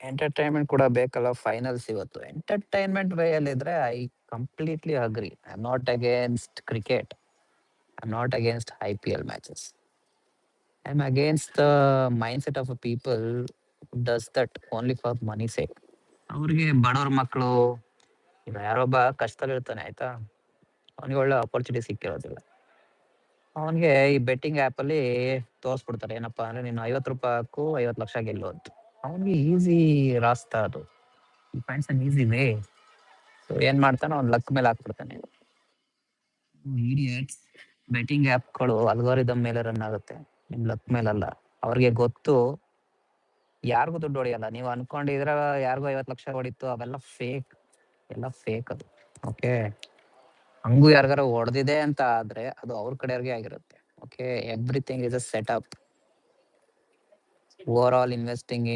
Entertainment ಕೂಡ ಬೇಕಲ್ಲ finals ಇವತ್ತು. ಎಂಟರ್ಟೈನ್ಮೆಂಟ್ ವೇ ಅಲ್ಲಿ ಇದ್ರೆ I completely agri. I am not against cricket. I am not against IPL matches. I am against the mind set of a people does that only for money sake. ಅವ್ರಿಗೆ ಬಡವ್ರ ಮಕ್ಕಳು, ಈಗ ಯಾರೊಬ್ಬ ಕಷ್ಟದಲ್ಲಿರ್ತಾನೆ ಆಯ್ತಾ, ಅವನಿಗೆ ಒಳ್ಳೆ opportunity ಸಿಕ್ಕಿರೋದಿಲ್ಲ. ಅವನಿಗೆ ಈ ಬೆಟ್ಟಿಂಗ್ ಆ್ಯಪ್ ಅಲ್ಲಿ ತೋರಿಸ್ಬಿಡ್ತಾರೆ, ಏನಪ್ಪಾ ಅಂದ್ರೆ ನೀನು 50 ರೂಪಾಯಿ ಹಾಕು 50 ಲಕ್ಷ ಗೆಲ್ಲು ಅಂತ. ಅವನಿಗೆ ಈಸಿ ರಾಸ್ತಾ ಅದು. ಈ finds an easy way. So ಏನ್ ಮಾಡ್ತಾನೆ, ಅವ್ನ್ ಲಕ್ ಮೇಲೆ ಹಾಕ್ಬಿಡ್ತಾನೆ. ಇಡಿಯಟ್ಸ್. ಬೆಟ್ಟಿಂಗ್ ಆ್ಯಪ್ಗಳು ಅಲ್ಗಾರಿದಮ್ ಮೇಲೆ ರನ್ ಆಗುತ್ತೆ, ನಿಮ್ ಲಕ್ ಮೇಲಲ್ಲ. ಅವ್ರಿಗೆ ಗೊತ್ತು ಯಾರಿಗೂ ದುಡ್ಡು ಹೊಡೆಯಲ್ಲ. ನೀವು ಅನ್ಕೊಂಡಿದ್ರ ಯಾರಿಗೂ 50 ಲಕ್ಷ ಹೊಡಿತು, ಅವೆಲ್ಲ ಫೇಕ್. ಎಲ್ಲ ಫೇಕ್ ಅದು. ಓಕೆ, ಹಂಗೂ ಯಾರಿಗಾರ ಹೊಡೆದಿದೆ ಅಂತ ಆದ್ರೆ ಅದು ಅವ್ರ ಕಡೆಯವ್ರಿಗೆ ಆಗಿರುತ್ತೆ. Okay, everything is a set up. Over all investing in